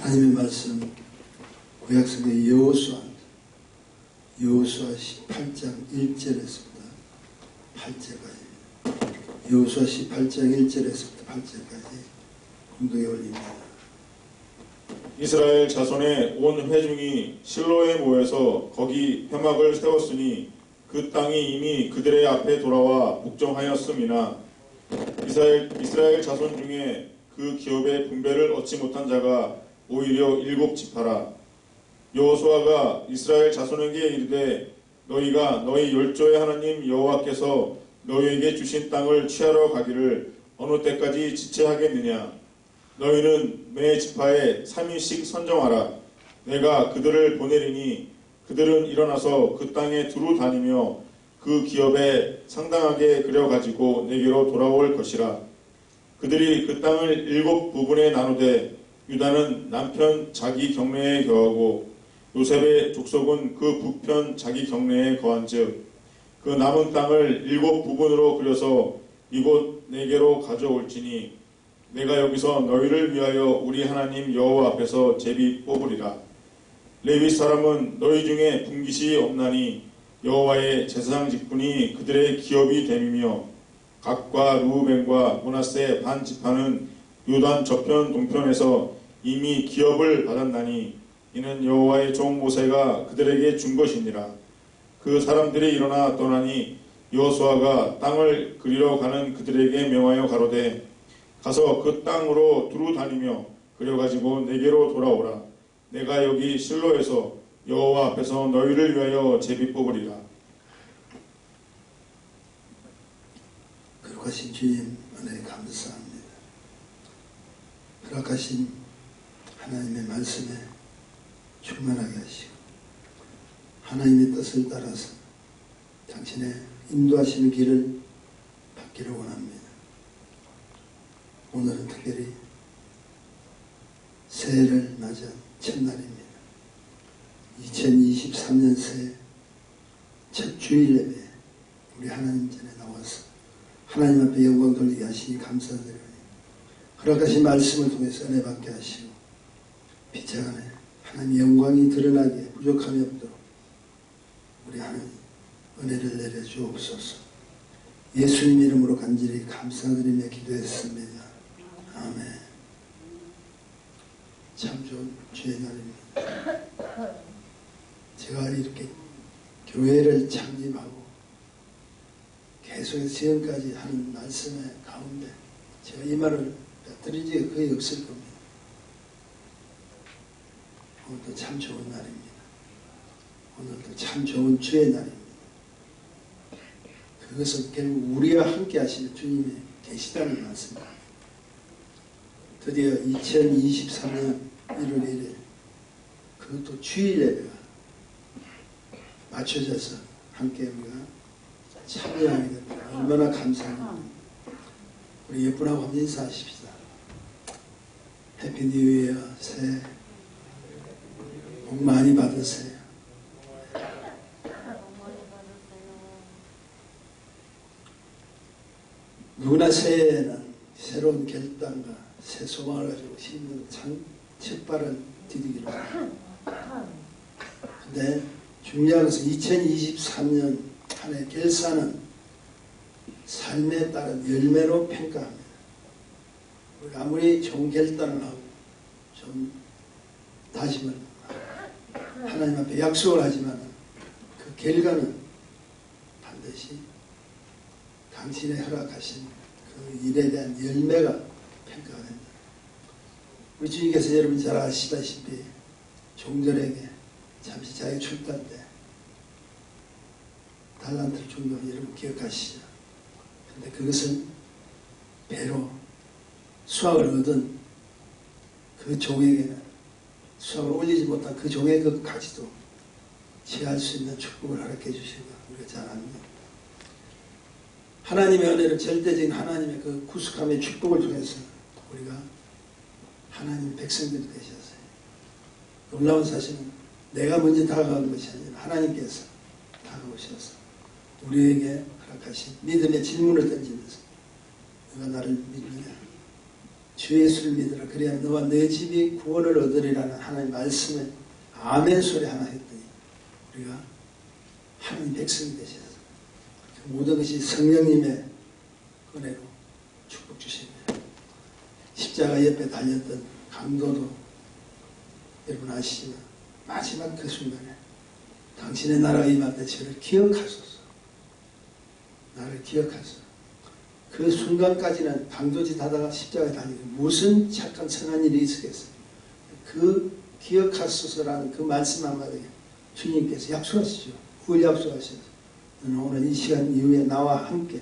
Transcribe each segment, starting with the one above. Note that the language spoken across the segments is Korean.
하나님의 말씀 구약성경 여호수아 18장 1절에서부터 8절까지 여호수아 18장 1절에서부터 8절까지 공동에 올립니다. 이스라엘 자손의 온 회중이 실로에 모여서 거기 회막을 세웠으니 그 땅이 이미 그들의 앞에 돌아와 복종하였음이나 이스라엘 자손 중에 그 기업의 분배를 얻지 못한 자가 오히려 7지파라. 여호수아가 이스라엘 자손에게 이르되 너희가 너희 열조의 하나님 여호와께서 너희에게 주신 땅을 취하러 가기를 어느 때까지 지체하겠느냐. 너희는 매 지파에 3인씩 선정하라. 내가 그들을 보내리니 그들은 일어나서 그 땅에 두루 다니며 그 기업에 상당하게 그려가지고 내게로 돌아올 것이라. 그들이 그 땅을 7부분에 나누되 유다는 남편 자기 경내에 거하고 요셉의 족속은 그 북편 자기 경내에 거한즉 그 남은 땅을 7부분으로 그려서 이곳 내게로 가져올지니 내가 여기서 너희를 위하여 우리 하나님 여호와 앞에서 제비 뽑으리라. 레위 사람은 너희 중에 분깃이 없나니 여호와의 제사장 직분이 그들의 기업이 됨이며 각과 루벤과 므낫세 반 지파는 요단 저편 동편에서 이미 기업을 받았나니 이는 여호와의 종 모세가 그들에게 준 것이니라. 그 사람들이 일어나 떠나니 여호수아가 땅을 그리러 가는 그들에게 명하여 가로되 가서 그 땅으로 두루 다니며 그려가지고 내게로 돌아오라. 내가 여기 실로에서 여호와 앞에서 너희를 위하여 제비 뽑으리라. 거룩하신 주님 은혜 감사합니다. 허락하신 하나님의 말씀에 충만하게 하시고 하나님의 뜻을 따라서 당신의 인도하시는 길을 받기를 원합니다. 오늘은 특별히 새해를 맞이한 첫날입니다. 2023년 새해 첫 주일 예배 우리 하나님 전에 나와서 하나님 앞에 영광 돌리게 하시니 감사드리오니 허락하신 말씀을 통해서 은혜 받게 하시고 빛자간에 하나님 영광이 드러나게 부족함이 없도록 우리 하나님 은혜를 내려 주옵소서. 예수님 이름으로 간절히 감사드리며 기도했습니다. 아멘. 참 좋은 주의 날입니다. 제가 이렇게 교회를 창립하고 계속해서 지금까지 하는 말씀의 가운데 제가 이 말을 드린 적이 거의 없을 겁니다. 오늘도 참 좋은 날입니다. 오늘도 참 좋은 주의 날입니다. 그것은 결국 우리와 함께 하시는 주님이 계시다는 말씀입니다. 드디어 2023년 1월 1일 그것도 주일 예배가 맞춰져서 함께 우리가 참여하게 됩니다. 얼마나 감사합니다. 우리 예쁜하고 한번 인사하십시다. 해피 뉴 이어. 새해 복 많이 받으세요. 누구나 새해에는 새로운 결단과 새 소망을 가지고 힘든 첫 발을 디디기로 합니다. 근데 중요한 것은 2023년 한 해 결산은 삶에 따른 열매로 평가합니다. 우리가 아무리 좋은 결단을 하고 좀 다짐을 하나님 앞에 약속을 하지만 그 결과는 반드시 당신의 허락하신 그 일에 대한 열매가 평가가 됩니다. 우리 주님께서 여러분 잘 아시다시피 종들에게 잠시 자기 출단 때 달란트를 준 거 여러분 기억하시죠? 근데 그것은 배로 수확을 얻은 그 종에게는 수확을 올리지 못한 그 종의 그 가지도 취할 수 있는 축복을 허락해 주시고 우리가 잘 압니다. 하나님의 은혜를 절대적인 하나님의 그 구속함의 축복을 통해서 우리가 하나님 백성들이 되셨어요. 놀라운 사실은 내가 먼저 다가가는 것이 아니라 하나님께서 다가오셔서 우리에게 허락하신 믿음의 질문을 던지면서 너가 나를 믿느냐? 주 예수를 믿으라. 그래야 너와 내 집이 구원을 얻으리라는 하나님의 말씀을 아멘 소리 하나 했더니 우리가 하나님 백성이 되셔서 그 모든 것이 성령님의 은혜로 축복 주십니다. 십자가 옆에 달렸던 강도도 여러분 아시지만 마지막 그 순간에 당신의 나라가 임할 때 저를 기억하소서. 나를 기억하소서. 그 순간까지는 강도짓 하다가 십자가에 달리고 무슨 착한 선한 일이 있었겠어요. 그 기억하소서라는 그 말씀 한마디에 주님께서 약속하시죠. 구원 약속하셔서 너는 오늘 이 시간 이후에 나와 함께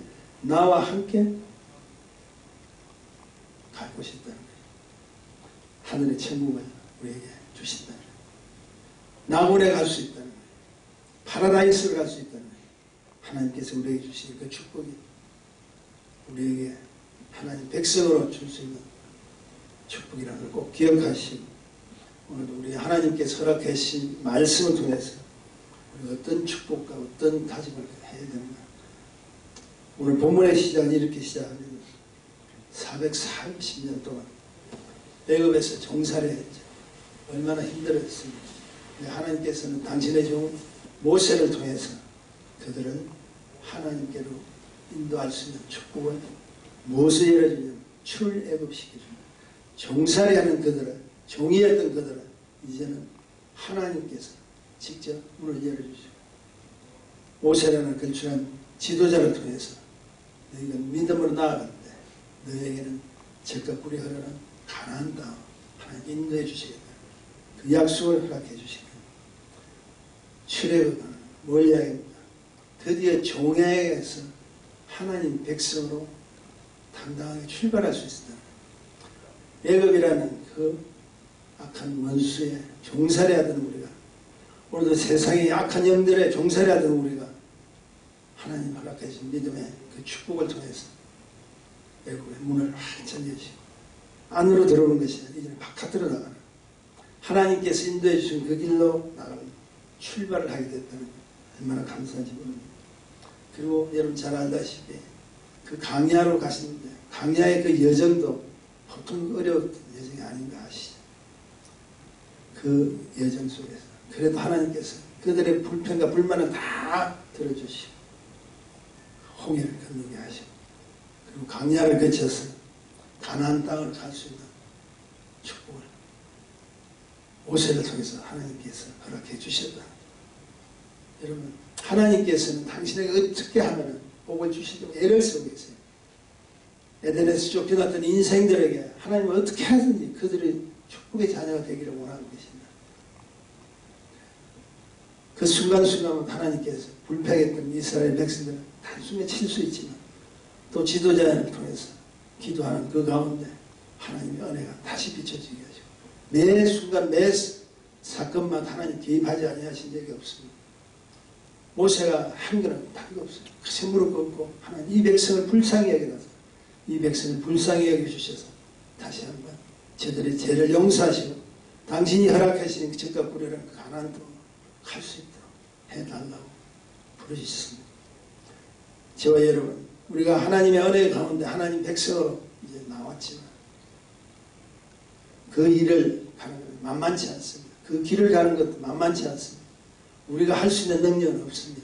갈 곳이 있다는 거예요. 하늘의 천국을 우리에게 주신다는 거예요. 낙원에 갈 수 있다는 거예요. 파라다이스를 갈 수 있다는 거예요. 하나님께서 우리에게 주신 그 축복이 우리에게 하나님 백성으로 줄 수 있는 축복이라는 걸 꼭 기억하시고 오늘도 우리 하나님께서 허락해 주신 말씀을 통해서 우리가 어떤 축복과 어떤 다짐을 해야 되는가. 오늘 본문의 시작은 이렇게 시작합니다. 430년 동안 애굽에서 종살이 했죠. 얼마나 힘들었습니까. 하나님께서는 당신의 종 모세를 통해서 그들을 하나님께로 인도할 수 있는 축복을 무엇을 열어주냐면 출애굽시켜줍니다. 종살이하는 그들을, 종이었던 그들을 이제는 하나님께서 직접 문을 열어주시고 모세라는 걸출한 지도자를 통해서 너희가 믿음으로 나아가는데 너희에게는 젖과 꿀이 흐르는 가나안 땅 하나님 인도해 주시겠다. 그 약속을 허락해 주시겠다. 출애굽은 뭘 이야기합니까? 드디어 종에게서 하나님 백성으로 당당하게 출발할 수 있었다. 애굽이라는 그 악한 원수의 종살이하던 우리가 오늘도 세상의 악한 영들의 종살이하던 우리가 하나님 허락해 주신 믿음의 그 축복을 통해서 애굽의 문을 활짝 여시고 안으로 들어오는 것이 아니라 이제는 바깥으로 나가는 하나님께서 인도해 주신 그 길로 나가는 출발을 하게 됐다는 얼마나 감사한지 모릅니다. 그리고 여러분 잘 알다시피 그 강야로 가시는데 강야의 그 여정도 보통 어려웠던 여정이 아닌가 아시죠? 그 여정 속에서 그래도 하나님께서 그들의 불평과 불만은 다 들어주시고 홍해를 건너게 하시고 그리고 강야를 거쳐서 가나안 땅을 갈 수 있는 축복을 모세를 통해서 하나님께서 허락해 주셨다. 여러분 하나님께서는 당신에게 어떻게 하면 복을 주시려고 애를 쓰고 계세요. 에덴에서 쫓겨났던 인생들에게 하나님은 어떻게 하든지 그들의 축복의 자녀가 되기를 원하고 계신다. 그 순간순간 하나님께서 불평했던 이스라엘 백성들은 단숨에 칠 수 있지만 또 지도자를 통해서 기도하는 그 가운데 하나님의 은혜가 다시 비춰지게 하시고 매 순간 매 사건만 하나님 개입하지 아니하신 적이 없습니다. 모세가 한 거는 다른 거 없어요. 그 무릎 꿇고 하나님 이 백성을 불쌍히 여겨서 이 백성을 불쌍히 여겨주셔서 다시 한번 저들의 죄를 용서하시고 당신이 허락하시는 그 젖과 꿀이라는 그 가나안도 갈 수 있도록 해달라고 부르셨습니다. 저와 여러분 우리가 하나님의 은혜 가운데 하나님 백성으로 이제 나왔지만 그 일을 가는 건 만만치 않습니다. 그 길을 가는 것도 만만치 않습니다. 우리가 할 수 있는 능력은 없습니다.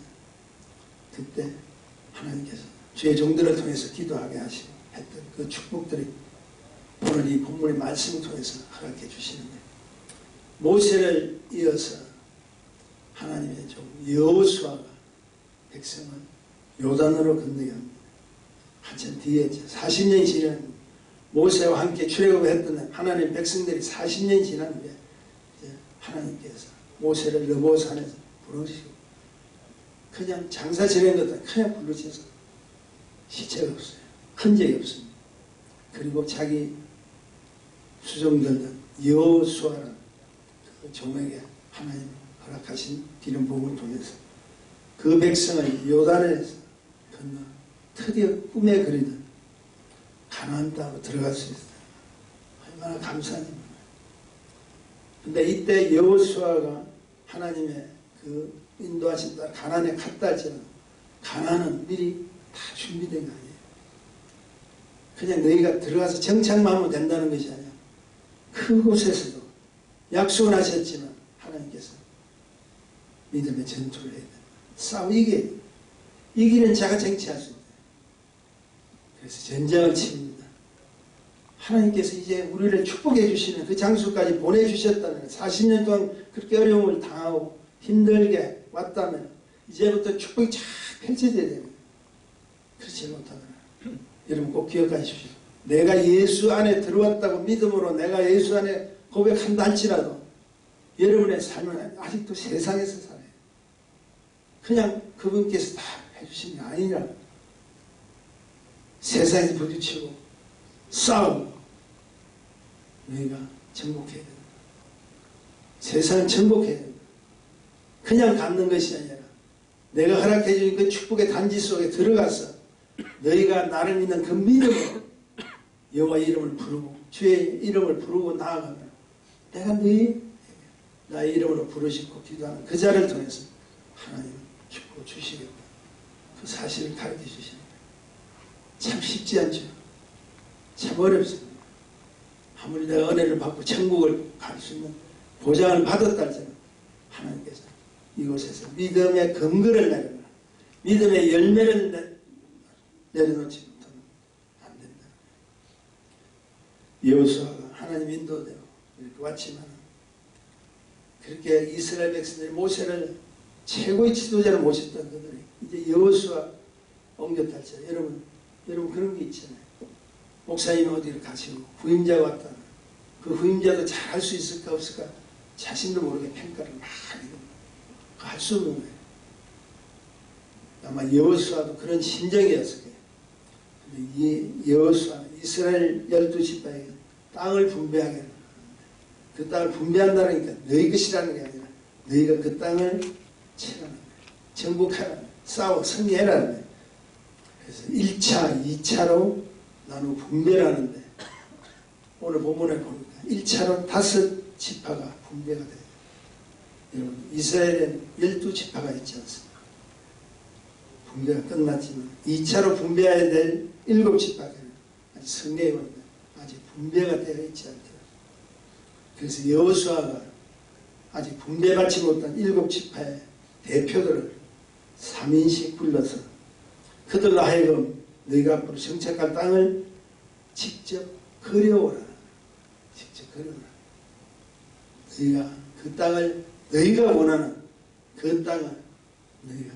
그때 하나님께서 주의 종들을 통해서 기도하게 하시고 했던 그 축복들이 오늘 이 본문의 말씀을 통해서 허락해 주시는데 모세를 이어서 하나님의 종 여호수아가 백성을 요단으로 건너게 합니다. 한참 뒤에 40년이 지난 모세와 함께 출애굽을 했던 하나님의 백성들이 40년이 지난 후에 하나님께서 모세를 느보산에서 부르시고 그냥 장사 지낸 것도 그냥 부르셔서 시체가 없어요. 흔적이 없습니다. 그리고 자기 수종들던 여호수아라는 그 종에게 하나님 허락하신 기름 부음을 통해서 그 백성을 요단에서 건너 드디어 꿈에 그리던 가나안 땅으로 들어갈 수 있어요. 얼마나 감사한 일입니다. 근데 이때 여호수아가 하나님의 그 인도하신 따라 가나안에 갔다 할지는 가나안은 미리 다 준비된 거 아니에요. 그냥 너희가 들어가서 정착만 하면 된다는 것이 아니야. 그곳에서도 약속은 하셨지만 하나님께서 믿음의 전투를 해야 돼. 싸워 이겨야 돼. 이기는 자가 쟁취할 수 있다. 그래서 전쟁을 칩니다. 하나님께서 이제 우리를 축복해 주시는 그 장소까지 보내주셨다면 40년 동안 그렇게 어려움을 당하고 힘들게 왔다면 이제부터 축복이 쫙 펼쳐져야 됩니다. 그렇지 못하더라. 여러분 꼭 기억하십시오. 내가 예수 안에 들어왔다고 믿음으로 내가 예수 안에 고백한다 할지라도 여러분의 삶은 아직도 세상에서 살아요. 그냥 그분께서 다 해주신 게 아니라 세상에 부딪히고 싸우고 너희가 정복해야 된다. 세상을 정복해야 된다. 그냥 갖는 것이 아니라 내가 허락해 주신 그 축복의 단지 속에 들어가서 너희가 나를 믿는 그 믿음으로 여호와 이름을 부르고 주의 이름을 부르고 나아가면 내가 너희 나의 이름으로 부르시고 기도하는 그 자를 통해서 하나님은 축복을 주시겠다. 그 사실을 가르쳐 주시는 거예요. 참 쉽지 않죠. 참 어렵습니다. 아무리 내가 은혜를 받고 천국을 갈 수 있는 보장을 받았다 할지라도 하나님께서 이곳에서 믿음의 근거를 내려놔 믿음의 열매를 내려놓지 못하면 안 된다. 여호수아가 하나님 인도대로 이렇게 왔지만 그렇게 이스라엘 백성들이 모세를 최고의 지도자로 모셨던 그들이 이제 여호수아 옮겼다 때 여러분 그런 게 있잖아요. 목사님 어디를 가시고 후임자가 왔다. 그 후임자도 잘 할 수 있을까 없을까 자신도 모르게 평가를 많이 할 수 없는 거예요. 아마 여호수아도 그런 심정이었을 거예요. 근데 이 여호수아 이스라엘 12지파에게 땅을 분배하게 하는 그 땅을 분배한다니까 너희 것이라는 게 아니라 너희가 그 땅을 채라는 거예요. 정복하라는 거예요. 싸워 승리해라는 거예요. 그래서 1차, 2차로 나누어 분배를 하는데 오늘 본문에 보니까 1차로 5지파가 분배가 돼요. 여러분 이스라엘엔 12지파가 있지 않습니까? 분배가 끝났지만 2차로 분배해야 될 7지파가 아직 성내에 왔는데 아직 분배가 되어 있지 않더라. 그래서 여호수아가 아직 분배받지 못한 7지파의 대표들을 3인씩 불러서 그들로 하여금 너희가 앞으로 정착할 땅을 직접 그려오라. 직접 그려오라. 너희가 그 땅을 너희가 원하는 그 땅을 너희가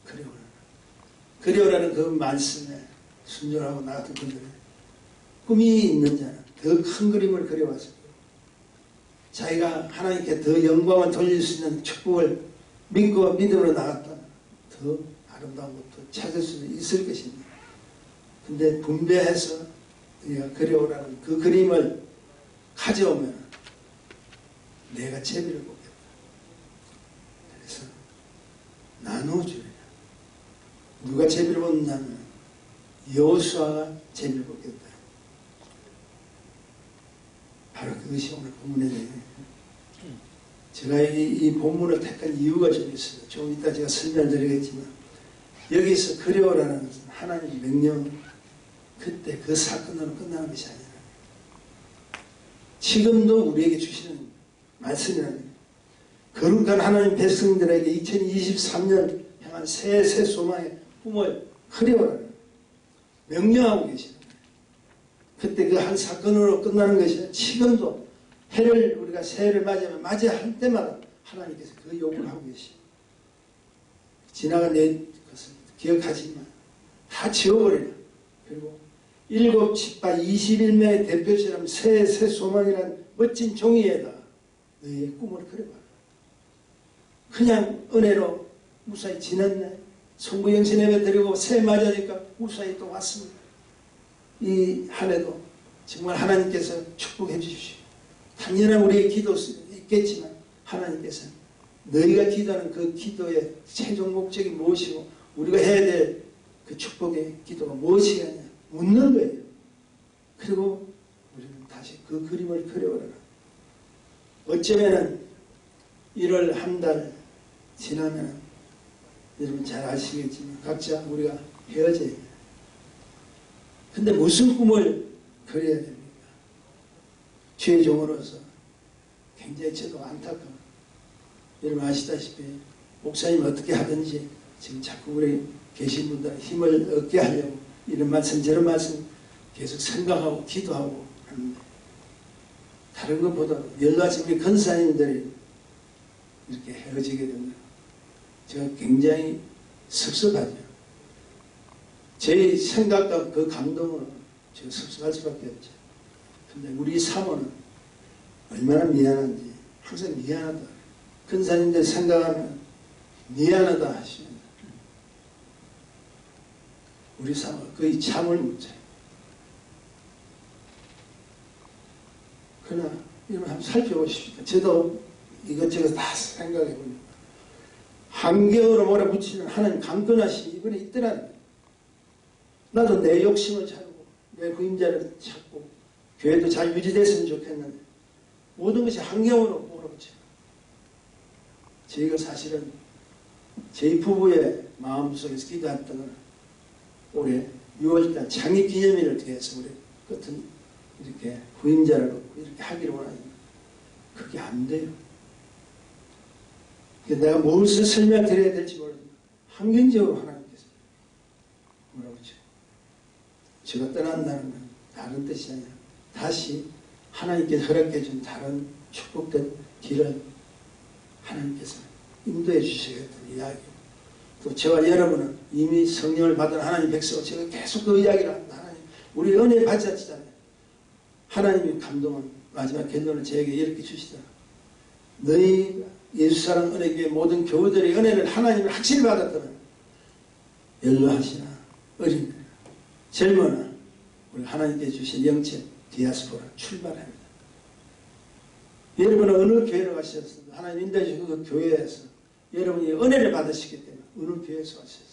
그려오라. 그려오라는 그 말씀에 순종하고 나갔던 분들은 꿈이 있는 자는 더 큰 그림을 그려왔을 거예요. 자기가 하나님께 더 영광을 돌릴 수 있는 축복을 믿고 믿음으로 나갔다면 더 아름다운 것도 찾을 수 있을 것입니다. 근데 분배해서 우리가 그려오라는 그 그림을 가져오면 내가 제비를 보겠다. 그래서 나눠주리라. 누가 제비를 보느냐면 여호수아가 제비를 보겠다. 바로 그것이 오늘 본문의 내용이에요. 제가 이 본문을 택한 이유가 좀 있어요. 좀 이따 제가 설명드리겠지만 여기서 그려오라는 것은 하나님의 명령 그때 그 사건으로 끝나는 것이 아니라 지금도 우리에게 주시는 말씀이라는 거룩한 하나님 백성들에게 2023년 향한 새 소망의 꿈을 그려오라는 명령하고 계시는 거예요. 그때 그 한 사건으로 끝나는 것이 아니라 지금도 해를 우리가 새해를 맞이할 때마다 하나님께서 그 요구를 하고 계시고 지나간 것을 기억하지만 다 지워버리라. 그리고 7지파 21명의 대표처럼 새 소망이라는 멋진 종이에다 너희의 꿈을 그려봐라. 그냥 은혜로 무사히 지냈네. 성부영신 예배 드리고 새해 맞으니까 무사히 또 왔습니다. 이 한 해도 정말 하나님께서 축복해 주십시오. 당연한 우리의 기도 있겠지만 하나님께서 너희가 기도하는 그 기도의 최종 목적이 무엇이고 우리가 해야 될 그 축복의 기도가 무엇이겠냐 묻는 거예요. 그리고 우리는 다시 그 그림을 그려오라. 어쩌면은 1월 한 달 지나면 여러분 잘 아시겠지만 각자 우리가 헤어져야 돼요. 근데 무슨 꿈을 그려야 됩니까? 죄종으로서 굉장히 저도 안타까워요. 여러분 아시다시피 목사님 어떻게 하든지 지금 자꾸 우리 계신 분들은 힘을 얻게 하려고 이런 말씀 저런 말씀 계속 생각하고 기도하고 하는데 다른 것보다 열같이 우리 권사님들이 이렇게 헤어지게 되면 제가 굉장히 섭섭하죠. 제 생각과 그 감동은 제가 섭섭할 수밖에 없죠. 근데 우리 사모는 얼마나 미안한지 항상 미안하다. 권사님들 생각하면 미안하다 하시면 우리 사모가 거의 잠을 못 자요. 그러나 여러분 한번 살펴보십시오. 저도 이것저것 다 생각해 보니까 환경으로 몰아붙이는 하나님 강건하신 이분이 있더라는 거예요. 나도 내 욕심을 찾고 내 부임자를 찾고 교회도 잘 유지됐으면 좋겠는데 모든 것이 환경으로 몰아붙여요. 저희가 사실은 저희 부부의 마음속에서 기도했던 건 올해 6월달 창립기념일을 위해서 우리 같은 이렇게 부임자를 얻고 이렇게 하기를 원하는데 그게 안 돼요. 내가 무엇을 설명드려야 될지 모르겠는데 환경적으로 하나님께서 뭐라고 하죠? 제가 떠난다는 건 다른 뜻이 아니라 다시 하나님께서 허락해 준 다른 축복된 길을 하나님께서 인도해 주시겠다는 이야기고 또 저와 여러분은 이미 성령을 받은 하나님 백성 제가 계속 그 이야기를 합니다. 하나님 우리 은혜 받았잖아요. 하나님의 감동은 마지막 결론을 저에게 이렇게 주시더라. 너희 예수사랑 은혜교회 모든 교우들의 은혜를 하나님을 확실히 받았더라. 연로하시나 어린이나 젊으나 우리 하나님께 주신 영체 디아스포라 출발합니다. 여러분은 어느 교회로 가셨습니까? 하나님 인도해 주신 그 교회에서 여러분이 은혜를 받으시기 때문에 어느 교회에서 가셨어요.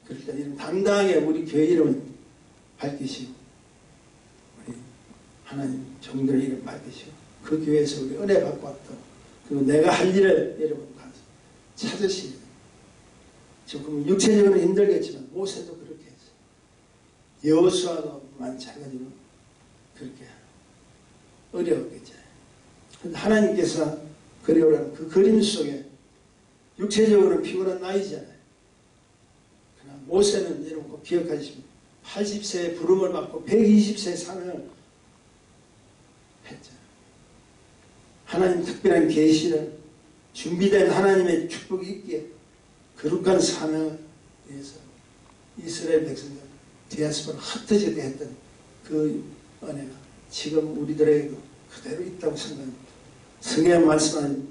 그러니까 여러분 당당하게 우리 교회 이름을 밝히시고 우리 하나님 종들의 이름 밝히시고 그 교회에서 우리 은혜 받고 왔다. 그리고 내가 할 일을 여러분 가서 찾으시는 조금 육체적으로 힘들겠지만 모세도 그렇게 했어요. 여호수아도 마찬가지로 그렇게 어려웠겠죠. 그런데 하나님께서 그리워라는 그 그림 속에 육체적으로 피곤한 나이잖아요. 그러나 모세는 여러분 꼭 기억하시면 80세에 부름을 받고 120세에 사명을 했잖아요. 하나님 특별한 계시를 준비된 하나님의 축복이 있기에 거룩한 사명을 위해서 이스라엘 백성들 디아스포라 흩어지게 했던 그 은혜가 지금 우리들에게도 그대로 있다고 생각합니다. 성경 말씀하는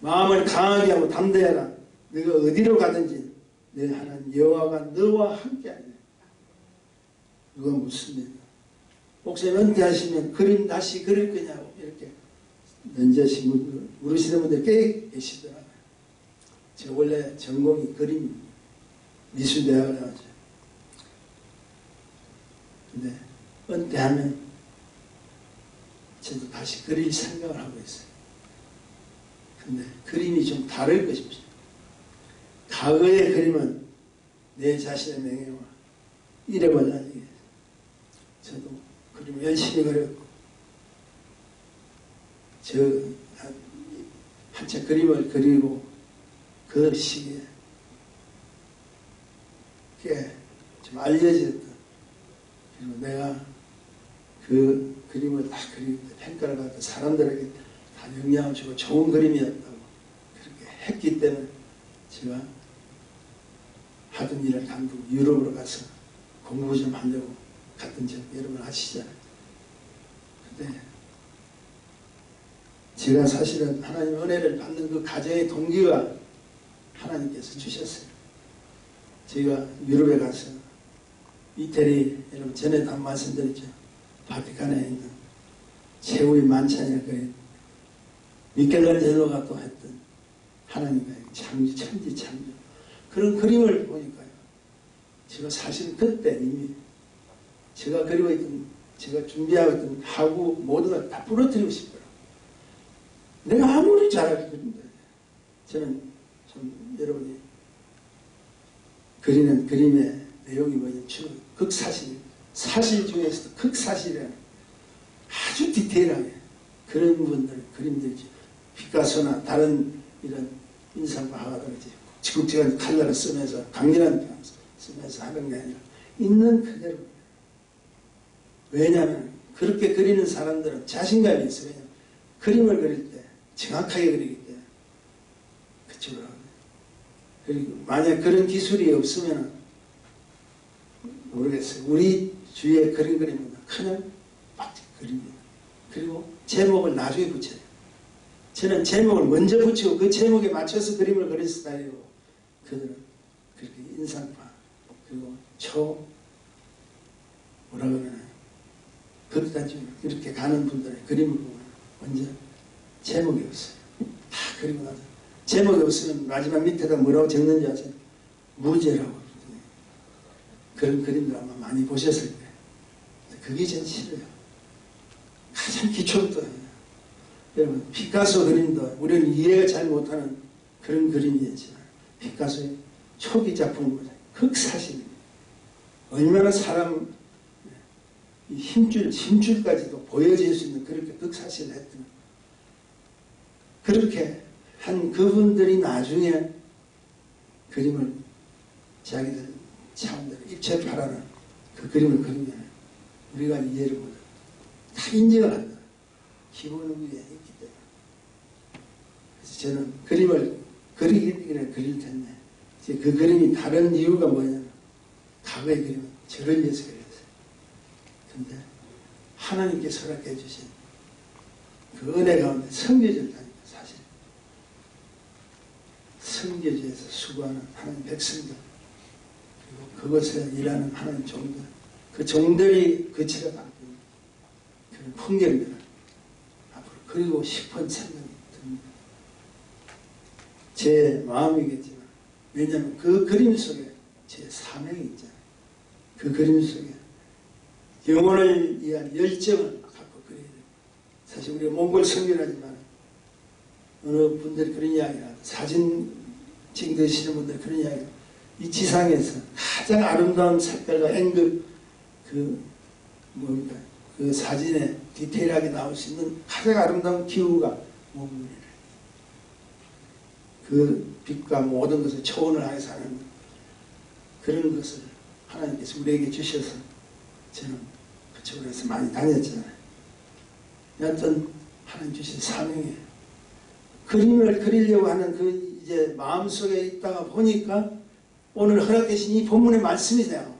마음을 강하게 하고 담대하라. 너가 어디로 가든지 내 하나님 여호와가 너와 함께하리라. 누가 묻습니다. 목사님 은퇴하시면 그림 다시 그릴 거냐고 이렇게 연재하신 분들 물으시는 분들 꽤 계시더라고요. 제가 원래 전공이 그림 미술대학을 나왔죠. 근데 은퇴하면 저도 다시 그릴 생각을 하고 있어요. 근데 그림이 좀 다를 것입니다. 과거의 그림은 내 자신의 명예와 잃어버리는 얘기예요. 저도 그림을 열심히 그렸고 저 한참 그림을 그리고 그 시기에 꽤 좀 알려졌던 그리고 내가 그 그림을 다 그리고 평가를 받고 사람들에게 다 영향을 주고 좋은 그림이었다고 그렇게 했기 때문에 제가 하던 일을 간두고 유럽으로 가서 공부 좀 하려고 갔던 점 여러분 아시잖아요. 근데 제가 사실은 하나님의 은혜를 받는 그 가정의 동기가 하나님께서 주셨어요. 제가 유럽에 가서 이태리 여러분 전에도 한 말씀드렸죠. 바티칸에 있는 최후의 만찬을 그린 미켈란젤로가 또 했던 하나님의 창조, 천지 창조 그런 그림을 보니까요. 제가 사실은 그때 이미 제가 그리고 있던 제가 준비하고 있던 하고 모든 걸 다 부러뜨리고 싶더라고요. 내가 아무리 잘하게 그린다. 저는 좀 여러분이 그리는 그림의 내용이 뭐냐면 주로 극사실, 사실 중에서도 극사실이라는 아주 디테일하게 그런 분들 그림들이죠. 피카소나 다른 이런 인상화가들이지 지극지한 칼라를 쓰면서 강렬한 표현을 쓰면서 하는 게 아니라 있는 그대로. 왜냐하면 그렇게 그리는 사람들은 자신감이 있어요. 왜냐하면 그림을 그릴 때 정확하게 그리기 때문에 그쪽으로 하거든요. 그리고 만약 그런 기술이 없으면 모르겠어요. 우리 주위에 그림 그리면 그냥 막 그립니다. 그리고 제목을 나중에 붙여요. 저는 제목을 먼저 붙이고 그 제목에 맞춰서 그림을 그릴 스타일이고 그들은 그렇게 인상파 그리고 뭐라 그러나 그것까지 이렇게 가는 분들의 그림을 보면 먼저 제목이 없어요. 다 그리고 나서 제목이 없으면 마지막 밑에다 뭐라고 적는지 아세요? 무죄라고 그러거든요. 그런 그림들 아마 많이 보셨을 거예요. 그게 제일 싫어요. 가장 기초부터 여러분 피카소 그림도 우리는 이해가 잘 못하는 그런 그림이었지만 피카소의 초기 작품은 극사실입니다. 얼마나 사람 힘줄까지도 보여질 수 있는 그렇게 극사실을 했던 그렇게 한 그분들이 나중에 그림을 자기들 차원대로 입체파라는 그 그림을 그리면 우리가 이해를 못해요. 다 인정을 한다. 기본 의미에 있기 때문에. 그래서 저는 그림을 그리기는 그릴 텐데 이제 그 그림이 다른 이유가 뭐냐면 과거의 그림은 저를 위해서 그렸어요. 근데 하나님께서 허락해 주신 그 은혜 가운데 성교절다니까 사실 성교지에서 수고하는 하나님 백성들 그리고 그곳에 일하는 하나님 종들 그 종들이 거치가 바뀌는 그런 풍경들을 앞으로 그리고 싶은 생각이 듭니다. 제 마음이겠지만 왜냐하면 그 그림 속에 제 사명이 있잖아요. 그 그림 속에 영혼을 위한 열정을 갖고 그려야 돼요. 사실 우리가 몽골 성교하지만 어느 분들이 그런 이야기를 사진 찍으시는 분들이 그런 이야기를 이 지상에서 가장 아름다운 색깔과 앵글 그 사진에 디테일하게 나올 수 있는 가장 아름다운 기후가 몽골이래. 그 빛과 모든 것을 초원을 하게 사는 그런 것을 하나님께서 우리에게 주셔서 저는 그쪽으로 해서 많이 다녔잖아요. 여하튼 하나님 주신 사명이에요. 그림을 그리려고 하는 그 이제 마음속에 있다가 보니까 오늘 허락되신 이 본문의 말씀이세요.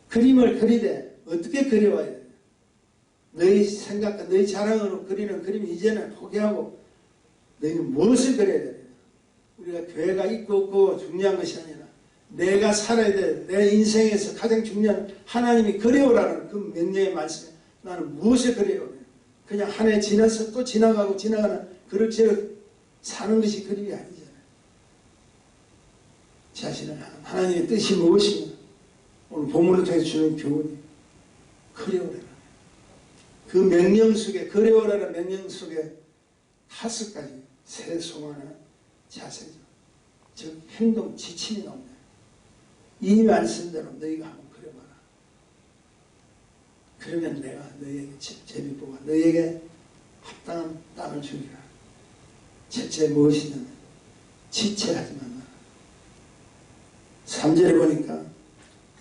그림을 그리되 어떻게 그려와야 돼요? 너희 생각과 너희 자랑으로 그리는 그림이 이제는 포기하고 너희는 무엇을 그려야 돼요? 우리가 교회가 있고 없고 중요한 것이 아니라 내가 살아야 될 내 인생에서 가장 중요한 하나님이 그려오라는 그 명령의 말씀에 나는 무엇을 그려요? 그냥 한 해 지나서 또 지나가고 지나가는 그렇게 사는 것이 그림이 아니잖아요. 자신을 하나님의 뜻이 무엇이냐 오늘 본문을 통해서 주는 교훈이 그려오라는 그 명령 속에 그려오라는 명령 속에 5가지 세송하는 자세죠. 즉 행동 지침이 나옵니다. 이 말씀대로 너희가 한번 그려봐라. 그러면 내가 너희에게 제비뽑아 너희에게 합당한 땅을 주리라. 첫째 무엇이냐면 지체하지 말라. 3절에 보니까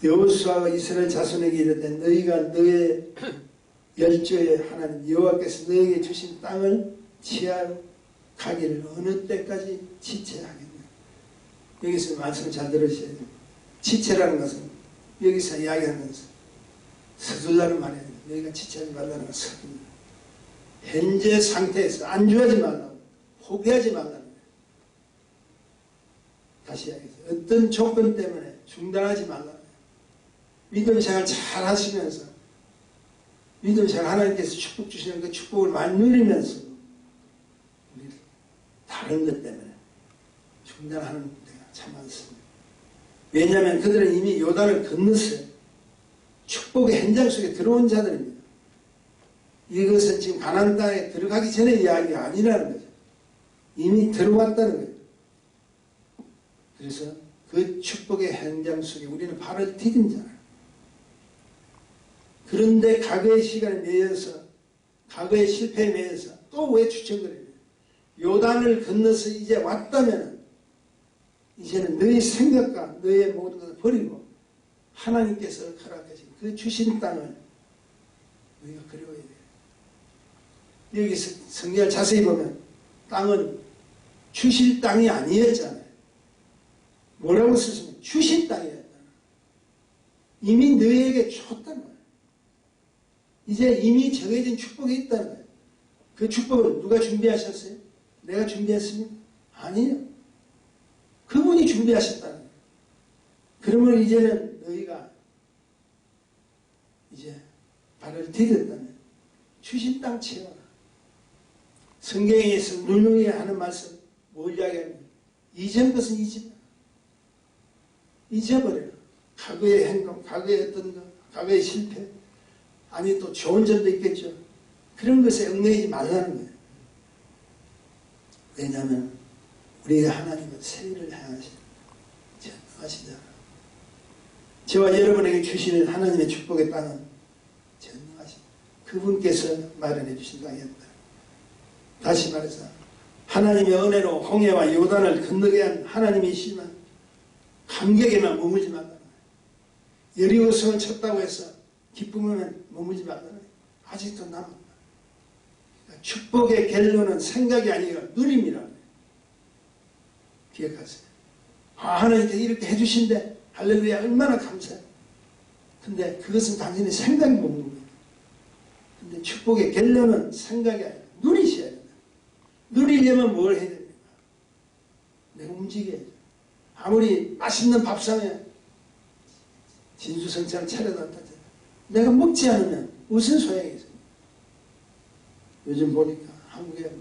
여호수아가 이스라엘 자손에게 이르되 너희가 너의 열조의 하나님 여호와께서 너희에게 주신 땅을 취하러 가기를 어느 때까지 지체하겠냐. 여기서 말씀을 잘 들으셔야 돼요. 지체라는 것은 여기서 이야기하면서 서둘라는 말이에요. 너희가 지체하지 말라는 것은 서둘러. 현재 상태에서 안주하지 말라고 포기하지 말라는 거예요. 다시 이야기해서 어떤 조건 때문에 중단하지 말라는 거예요. 믿음 생활 잘 하시면서 믿음 생활 하나님께서 축복 주시는 그 축복을 많이 누리면서 우리 다른 것 때문에 중단하는 데가 참 많습니다. 왜냐하면 그들은 이미 요단을 건넜어요. 축복의 현장 속에 들어온 자들입니다. 이것은 지금 가나안 땅에 들어가기 전에 이야기가 아니라는 거죠. 이미 들어왔다는 거예요. 그래서 그 축복의 현장 속에 우리는 발을 디딘 자예요. 그런데 과거의 시간에 매여서, 과거의 실패에 매여서 또 왜 추천거려요? 요단을 건너서 이제 왔다면 이제는 너의 생각과 너의 모든 것을 버리고 하나님께서 허락하신 그 주신 땅을 우리가 그리워야 돼요. 여기서 성경을 자세히 보면 땅은 주실 땅이 아니었잖아요. 뭐라고 쓰시면 주신 땅이었다. 이미 너에게 줬단 말이에요. 이제 이미 정해진 축복이 있다는 거예요. 그 축복을 누가 준비하셨어요? 내가 준비했습니까? 아니요. 그분이 준비하셨다는 거예요. 그러면 이제는 너희가 이제 발을 디뎠다면 주신 땅 채워라. 성경에서 누누이 하는 말씀 뭘 이야기하는 거예요? 이전 것은 잊어버려라. 과거의 행동, 과거의 어떤 것, 과거의 실패, 아니 또 좋은 점도 있겠죠. 그런 것에 얽매이지 말라는 거예요. 왜냐하면 우리 하나님은 세일을 전능하시잖아요. 저와 여러분에게 주실 하나님의 축복의 땅은 전능하신 그분께서 마련해 주신 땅이었다. 다시 말해서 하나님의 은혜로 홍해와 요단을 건너게 한 하나님이시지만 감격에만 머물지 말라는 거예요. 여리고성을 쳤다고 해서 기쁨에만 머물지 말라는 거예요. 아직도 남았다. 축복의 결론은 생각이 아니라 누림이라는 거예요. 기억하세요. 하나님께 이렇게 해주신데 할렐루야 얼마나 감사해요. 근데 그것은 당신의 생각이 먹는 거예요. 근데 축복의 결론은 생각이 아니라 누리셔야 된다. 누리려면 뭘 해야 됩니까? 내가 움직여야죠. 아무리 맛있는 밥상에 진수성찬을 차려놨다. 내가 먹지 않으면 무슨 소용이 있어요? 요즘 보니까 한국에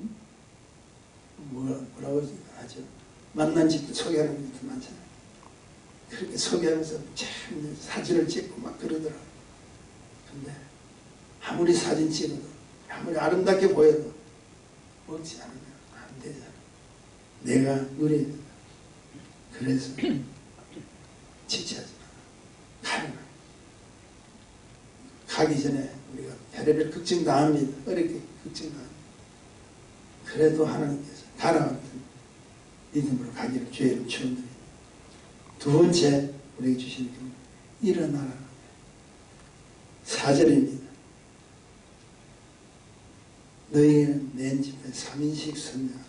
뭐라고 하죠? 만난 집도 소개하는 집도 많잖아요. 그렇게 소개하면서 참 사진을 찍고 막 그러더라고요. 근데 아무리 사진 찍어도 아무리 아름답게 보여도 먹지 않으면 안 되잖아요. 내가 누려야 된다. 그래서 지체하지 마. 가는 거예요. 가기 전에 우리가 별의별 걱정 다 합니다. 어렵게 걱정 다 합니다. 그래도 하나님께서 가라앉은 믿음으로 가기를 주의를 축원드립니다. 두 번째 우리에게 주시는 게 일어나라. 4절입니다. 너희는 맨 집에 3인씩 선명하라.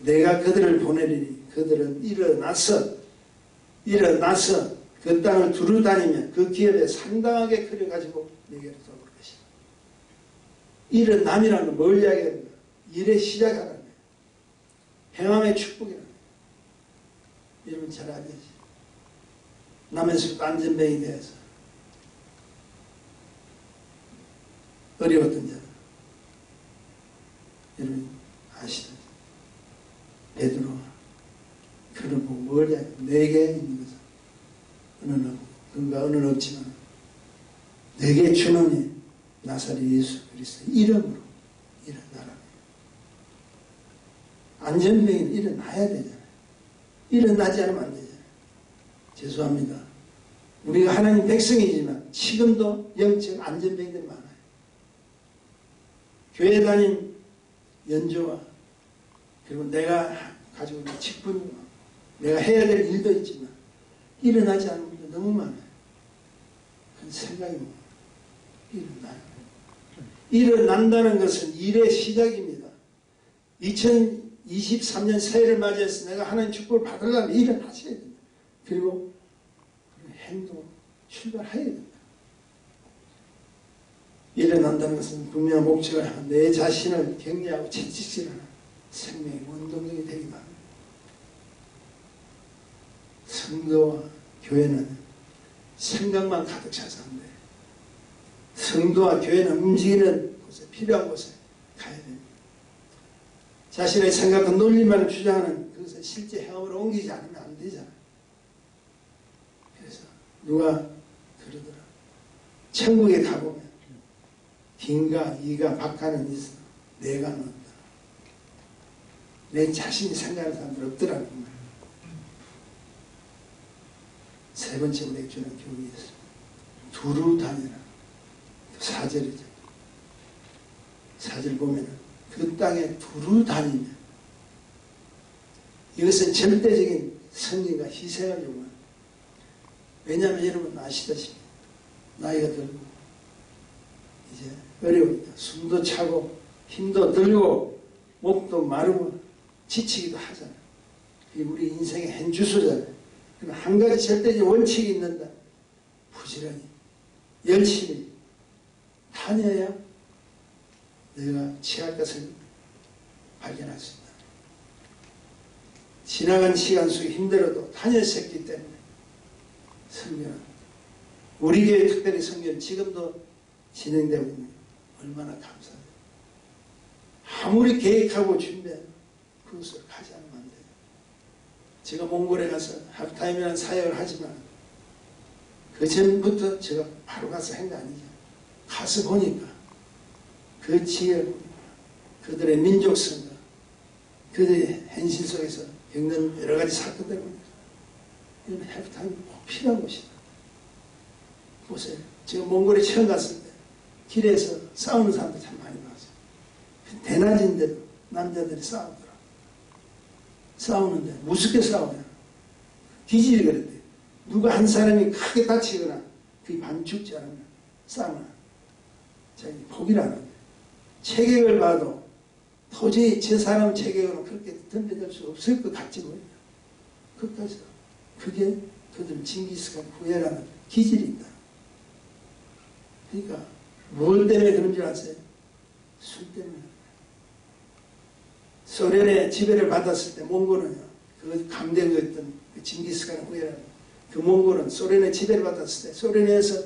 내가 그들을 보내리니 그들은 일어나서 그 땅을 두루 다니며 그 기업에 상당하게 그려가지고 내게로 돌아올 것이다. 일어남이라는 건 뭘 이야기하는 거야? 일의 시작하라는 거야. 행함의 축복이라는 거야. 여러분 잘 알지? 남에서 안전뱅이 되어서 어려웠던 자는 여러분 아시죠? 베드로가 그를 보고 뭘 이야기해? 내게 있는 것은 은은 없고 그가 은은 없지만 내게 주노니 나사렛 예수 그리스도 이름으로 일어나라. 안전뱅이는 일어나야 되잖아요. 일어나지 않으면 안 되잖아요. 죄송합니다. 우리가 하나님 백성이지만 지금도 영적 안전뱅이들이 많아요. 교회 다닌 연조와 그리고 내가 가지고 있는 직분과 내가 해야 될 일도 있지만 일어나지 않은 분들 너무 많아요. 그런 생각이 뭐 일어나요. 일어난다는 것은 일의 시작입니다. 2023년 새해를 맞이해서 내가 하나님 축복을 받으려면 일어나셔야 된다. 그리고 행동, 출발해야 된다. 일어난다는 것은 분명한 목적을 하고 내 자신을 격려하고 채찍질하는 생명의 원동력이 되기도 합니다. 성도와 교회는 생각만 가득 차서 안 돼요. 성도와 교회는 움직이는 곳에, 필요한 곳에 가야 됩니다. 자신의 생각과 논리만을 주장하는 그것을 실제 행함으로 옮기지 않으면 안 되잖아요. 그래서 누가 그러더라. 천국에 가보면 딩과 이가 박하는 있어 내가는 없다. 내 자신이 생각하는 사람들 없더라는 거예요. 세 번째 우리에게 주는 교훈이 있습니다. 두루 다니라. 4절이죠. 4절 보면 그 땅에 두루 다니며, 이것은 절대적인 승리가 희생을 요구합니다. 왜냐하면 여러분 아시다시피 나이가 들고 이제 어려우니까 숨도 차고 힘도 들고 목도 마르고 지치기도 하잖아요. 이게 우리 인생의 현주소잖아요. 그럼 한 가지 절대적인 원칙이 있는다. 부지런히 열심히 다녀야 내가 취할 것을 발견할 수 있다. 지나간 시간 속에 힘들어도 다녔었기 때문에 성경은, 우리 교회 특별히 성경은 지금도 진행되고 있는 게 얼마나 감사해요. 아무리 계획하고 준비해도 그것을 하지 않으면 안 돼요. 제가 몽골에 가서 하프타임이라는 사역을 하지만 그 전부터 제가 바로 가서 한 게 아니죠. 가서 보니까 그 지역, 그들의 민족성과 그들의 현실 속에서 겪는 여러 가지 사건들을 보니까 이건 하프타임이 꼭 필요한 곳이다. 보세요. 제가 몽골에 처음 갔을 때 길에서 싸우는 사람들 참 많이 봤어요. 대낮인데도 남자들이 싸우더라. 싸우는데 무섭게 싸우냐. 기질이 그랬대. 누가 한 사람이 크게 다치거나 그게 반 죽지 않으면 싸우나 자기 포기를 안 한대. 체격을 봐도 도저히 저 사람 체격으로 그렇게 덤벼들 수 없을 것 같지 보여요. 끝까지. 그게 그들 징기스칸 후예라는 기질이 있다. 그러니까 뭘 때문에 그런 줄 아세요? 술 때문에. 소련의 지배를 받았을 때 몽골은요, 그 강대국이었던 그 징기스칸 후예라는 그 몽골은 소련의 지배를 받았을 때 소련에서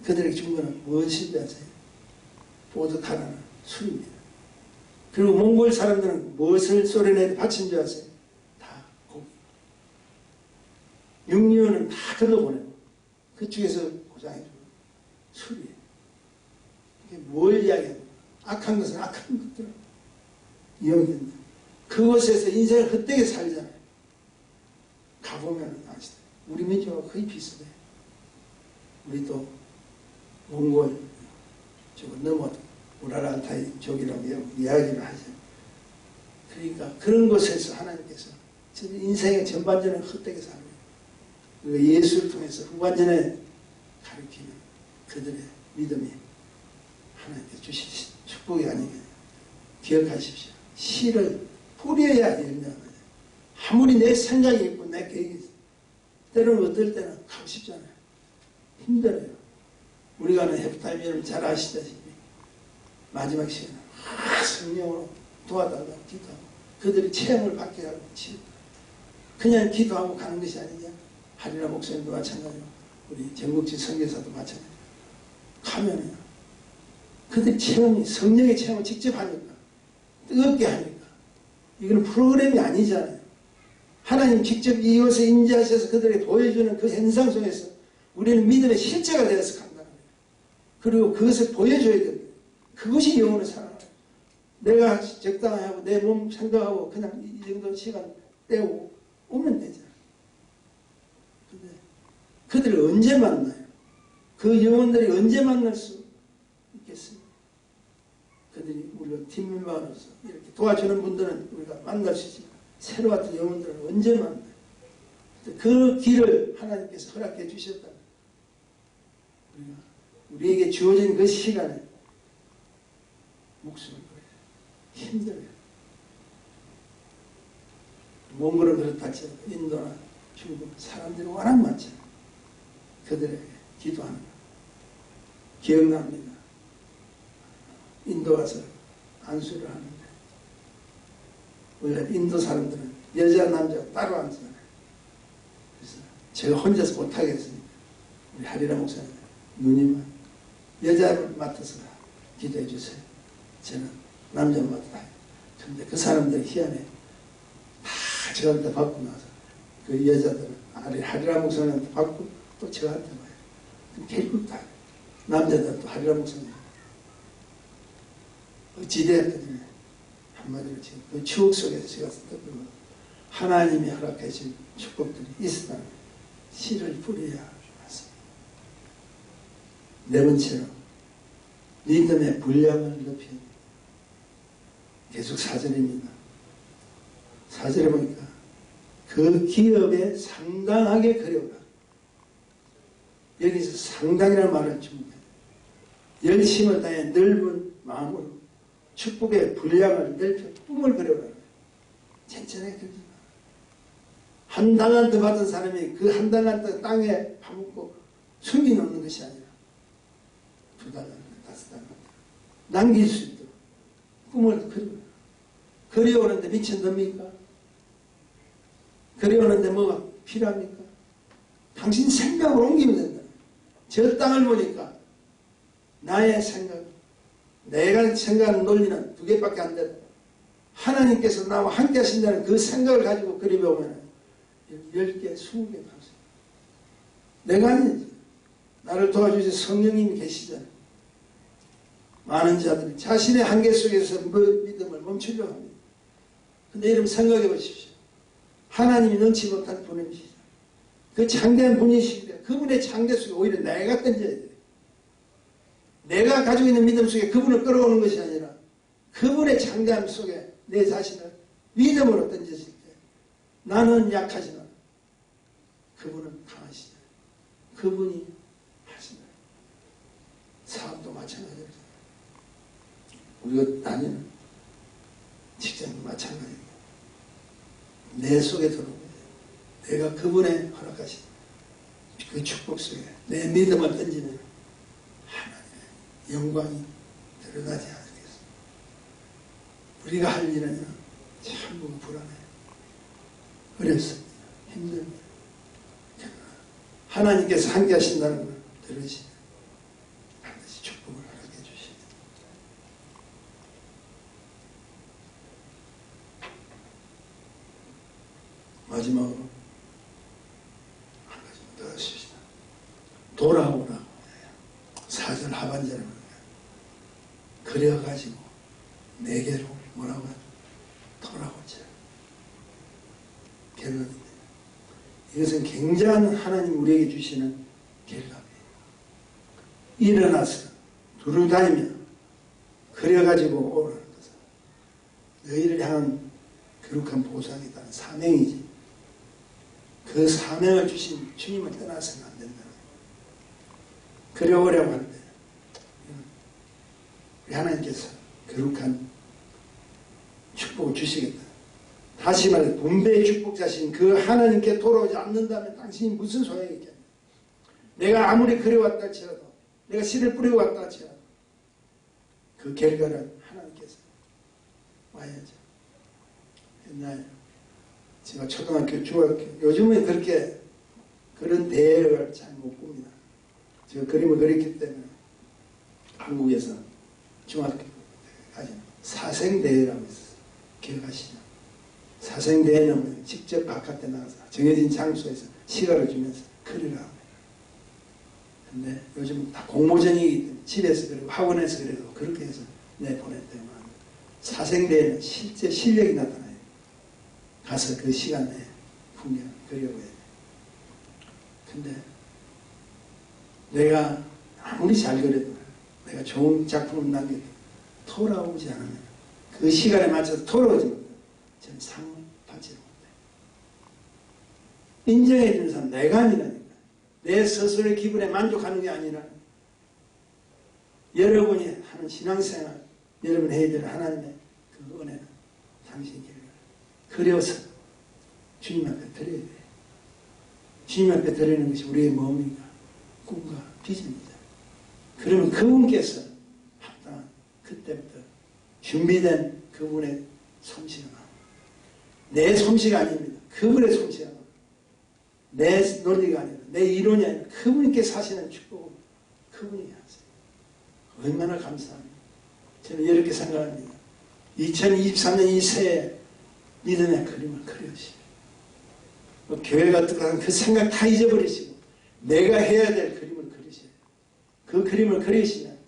그들에게 준 거는 무엇인지 아세요? 보드카라는 술입니다. 그리고 몽골 사람들은 무엇을 소련에 바친 줄 아세요? 다 고기. 육류는 다 걸러보내고 그쪽에서 보장해주고 술이에요. 이게 뭘 이야기하는 거야? 악한 것은 악한 것들을 이용된다. 그곳에서 인생을 헛되게 살잖아요. 가보면 아시다. 우리 민족하고 거의 비슷해. 우리도 몽골 저거 넘어 우라랄타이 족이라고 이야기를 하죠. 그러니까 그런 곳에서 하나님께서 인생의 전반전을 헛되게 살고 그리고 예수를 통해서 후반전에 가르치는 그들의 믿음이 하나님께서 주신 축복이 아니겠냐. 기억하십시오. 씨를 뿌려야 된다는 거예요. 아무리 내 생각이 있고 내 계획이 있어. 때로는 어떨 때는 가고 싶잖아요. 힘들어요. 우리가 하는 해프타임 여러분 잘 아시다시피 마지막 시간에 성령으로 도와달라고 기도하고 그들이 체험을 받게 하고 치우다. 그냥 기도하고 가는 것이 아니냐. 하리라 목사님도 마찬가지고 우리 전국지 선교사도 마찬가지고 가면은 그들 체험이 성령의 체험을 직접 하니까 뜨겁게 하니까 이거는 프로그램이 아니잖아요. 하나님 직접 이곳에 임재하셔서 그들에게 보여주는 그 현상 속에서 우리는 믿음의 실제가 되어서 간다는 거예요. 그리고 그것을 보여줘야 됩니다. 그것이 영혼의 사랑이에요. 내가 적당히 하고 내 몸 생각하고 그냥 이 정도 시간 때우고 오면 되잖아요. 근데 그들을 언제 만나요? 그 영혼들이 언제 만날 수 있겠습니까? 그들이 우리가 팀 멤버로서 이렇게 도와주는 분들은 우리가 만날 수 있지만 새로 같은 영혼들은 언제 만나요? 그 길을 하나님께서 허락해 주셨다. 우리에게 주어진 그 시간에 목숨을 걸어요. 힘들어요. 몽골은 그렇다지 인도나 중국 사람들이 워낙 많잖아요. 그들에게 기도하는 거. 기억납니다. 인도 가서 안수를 하는데 원래 인도 사람들은 여자 남자가 따로 앉잖아요. 그래서 제가 혼자서 못하겠으니까 우리 하리라 목사님 누님은 여자를 맡아서 기도해 주세요. 저는 남자를 맡아요. 그런데 그 사람들이 희한해. 다 저한테 받고 나서 그 여자들은 하리라 목사님한테 받고 또 저한테 봐요. 그럼 결국 다 남자들은 또 하리라 목사님 어찌되었든지 한마디로 지금 그 추억 속에서 제가 듣고 하나님이 허락해 주신 축복들이 있었다는 씨를 뿌려야 맞습니다. 네 번째로 믿음의 분량을 높여야 돼요. 계속 4절입니다. 4절에 보니까 그 기업에 상당하게 그려라. 여기서 상당이라는 말을 줍니다. 열심을 다해 넓은 마음으로 축복의 분량을 넓혀 꿈을 그려라. 천천히 그리지 마. 한 달란트 받은 사람이 그 한 달란트 땅에 파묻고 숨겨놓는 것이 아니라 2달란트, 5달란트 남길 수 있도록 꿈을 그려라. 그려오는데 미천됩니까? 그려오는데 뭐가 필요합니까? 당신 생각을 옮기면 된다. 저 땅을 보니까 나의 생각, 내가 생각하는 논리는 2개밖에 안 된다. 하나님께서 나와 함께 하신다는 그 생각을 가지고 그려보면 10개, 20개 가서 내가 아니지. 나를 도와주신 성령님이 계시잖아요. 많은 자들이 자신의 한계 속에서 믿음을 멈추려고 합니다. 근데 여러분 생각해 보십시오. 하나님이 넣지 못한 분이시죠. 그 창대한 분이시기에 그분의 창대 속에 오히려 내가 던져야 돼요. 내가 가지고 있는 믿음 속에 그분을 끌어오는 것이 아니라 그분의 창대함 속에 내 자신을 믿음으로 던졌을 때 나는 약하지만 그분은 강하시죠. 그분이 하신다. 사업도 마찬가지입니다. 우리가 다니는 직장도 마찬가지입니다. 내 속에 들어오면 내가 그분의 허락하신 그 축복 속에 내 믿음을 던지면 하나님의 영광이 드러나지 않겠습니다. 우리가 할 일은 참 불안해요. 어렵습니다. 힘듭니다. 하나님께서 함께 하신다는 걸 들으시면 반드시 축복을 허락해 주십니다. 마지막으로 한 가지 더 하십시다. 돌아오라고 4절 하반절에 그려가지고 내게로 뭐라고 하죠? 돌아오자. 결론입니다. 이것은 굉장한 하나님 우리에게 주시는 결과입니다. 일어나서 두루다니며 그려가지고 오라는 것은 너희를 향한 거룩한 보상이다. 사명이지. 그 사명을 주신 주님을 떠나서는 안 된다. 그려오려고 할 때 우리 하나님께서 거룩한 축복을 주시겠다. 다시 말해 분배의 축복자신 그 하나님께 돌아오지 않는다면 당신이 무슨 소용이 있겠냐. 내가 아무리 그려왔다 할지라도 내가 씨를 뿌려왔다 할지라도 그 결과는 하나님께서 와야죠. 옛날 제가 초등학교, 중학교 요즘은 그렇게 그런 대회를 잘 못 봅니다. 제가 그림을 그렸기 때문에 한국에서 중학교까지 사생대회라고 있었어요. 기억하시죠? 사생대회는 직접 바깥에 나가서 정해진 장소에서 시가를 주면서 그리라고 합니다. 근데 요즘 다 공모전이기 때문에 집에서 그리고 학원에서 그리고 그렇게 해서 내보냈대요. 사생대회는 실제 실력이 나타나요. 가서 그 시간 내에 분명 그려봐야 돼요. 근데 내가 아무리 잘 그려도 내가 좋은 작품을 남겨도 돌아오지 않으면 그 시간에 맞춰서 돌아오지 못해요. 저는 상을 받지 못해요. 인정해 주는 사람 내가 아니라니까. 내 스스로의 기분에 만족하는 게 아니라 여러분이 하는 신앙생활, 여러분이 해야 될 하나님의 그 은혜는 당신 길을 그려서 주님 앞에 드려야 돼요. 주님 앞에 드리는 것이 우리의 몸이가 꿈과 비전이다. 그러면 그분께서 합당한 그때부터 준비된 그분의 솜씨가 나옵니다. 내 솜씨가 아닙니다. 그분의 솜씨가 나옵니다. 내 논리가 아니라 내 이론이 아니라 그분께서 하시는 축복을 그분이 하세요. 얼마나 감사합니다. 저는 이렇게 생각합니다. 2023년 이 새해 믿음의 그림을 그려주시고 교회가 어떡하든 그 생각 다 잊어버리시고 내가 해야 될 그림을 그리셔야 돼요. 그 그림을 그리시면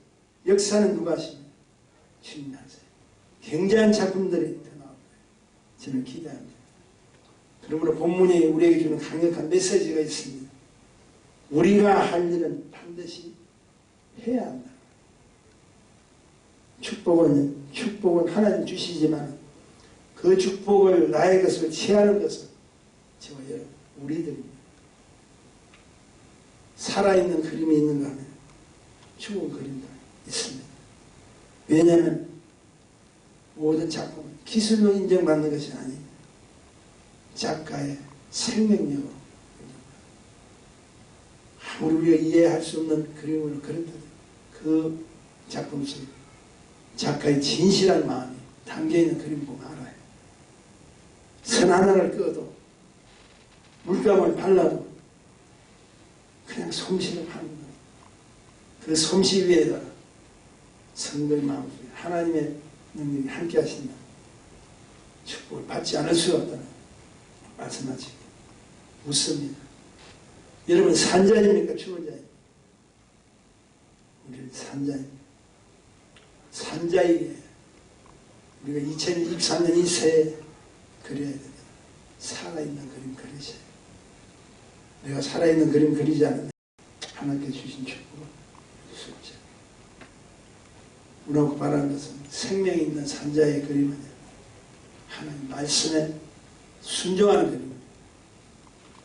역사는 누가 하십니까? 주님이 하세요. 굉장한 작품들이 더 나올 거예요. 저는 기대합니다. 그러므로 본문이 우리에게 주는 강력한 메시지가 있습니다. 우리가 할 일은 반드시 해야 한다. 축복은 하나님 주시지만 그 축복을 나의 것을 취하는 것은 저와 여러분 우리들입니다. 살아있는 그림이 있는가 하면 죽은 그림도 있습니다. 왜냐하면 모든 작품은 기술로 인정받는 것이 아닙니다. 작가의 생명력으로 아무리 우리가 이해할 수 없는 그림을 그렸다면 그 작품 속에 작가의 진실한 마음이 담겨있는 그림 보면 알아요. 선 하나를 그어도 물감을 발라도 그냥 솜씨를 하는 거예요. 그 솜씨 위에다가 성도의 마음 속에 하나님의 능력이 함께 하신다. 축복을 받지 않을 수가 없다는 말씀하지 묻습니다. 여러분 산자입니까? 죽은 자입니까? 우리는 산자입니다. 산자에게 우리가 2023년 이 새해 그려야 됩니다. 살아있는 그림 그리세요. 내가 살아있는 그림 그리지 않으면 하나님께 주신 축복을 얻을 수 없죠. 우리가 바라는 것은 생명이 있는 산자의 그림은 하나님 말씀에 순종하는 그림입니다.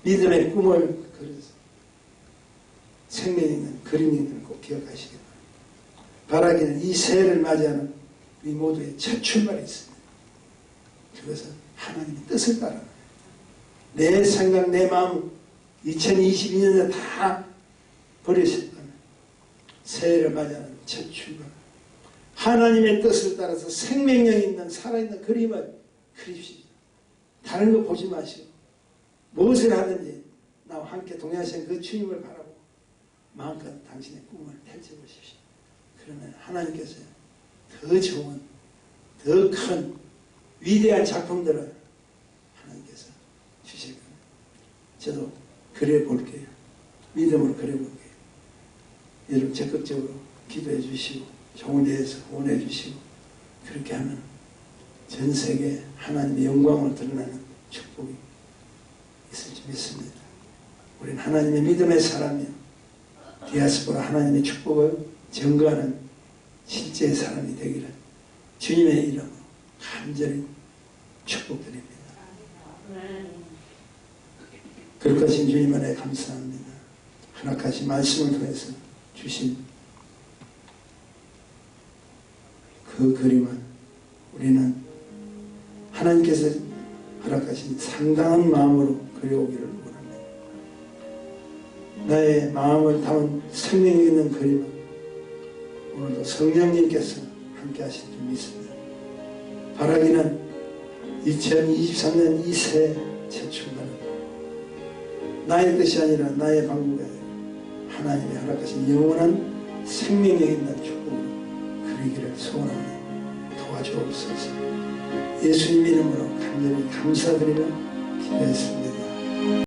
믿음의 꿈을 그려서 생명 있는 그림이 있는 걸 꼭 기억하시기 바랍니다. 바라기는 이 새해를 맞이하는 우리 모두의 첫 출발이 있습니다. 그것은 하나님의 뜻을 따라 내 생각 내 마음 2022년에 다 버리셨다면 새해를 맞이하는 첫 출발 하나님의 뜻을 따라서 생명력 있는 살아있는 그림을 그립시다. 다른 거 보지 마시고 무엇을 하든지 나와 함께 동행하신 그 주님을 바라보고 마음껏 당신의 꿈을 펼쳐보십시오. 그러면 하나님께서 더 좋은 더 큰 위대한 작품들을 하나님께서 주실 겁니다. 저도 그려볼게요. 믿음으로 그려볼게요. 여러분 적극적으로 기도해 주시고 종을 위해서 후원해 주시고 그렇게 하면 전 세계에 하나님의 영광을 드러나는 축복이 있을지 믿습니다. 우리는 하나님의 믿음의 사람이요 디아스포라 하나님의 축복을 증거하는 실제의 사람이 되기를 주님의 이름으로 간절히 축복드립니다. 그릇하신 주님 안에 감사합니다. 허락하신 말씀을 통해서 주신 그 그림을 우리는 하나님께서 허락하신 상당한 마음으로 그려오기를 원합니다. 나의 마음을 담은 생명이 있는 그림을 오늘도 성령님께서 함께 하실 줄 믿습니다. 바라기는 2023년 이 새해 첫 출발은 나의 뜻이 아니라 나의 방법이 아니라 하나님의 허락하신 영원한 생명력 있는 축복으로 그리기를 소원하며 도와주옵소서. 예수님 이름으로 간절히 감사드리며 기도했습니다.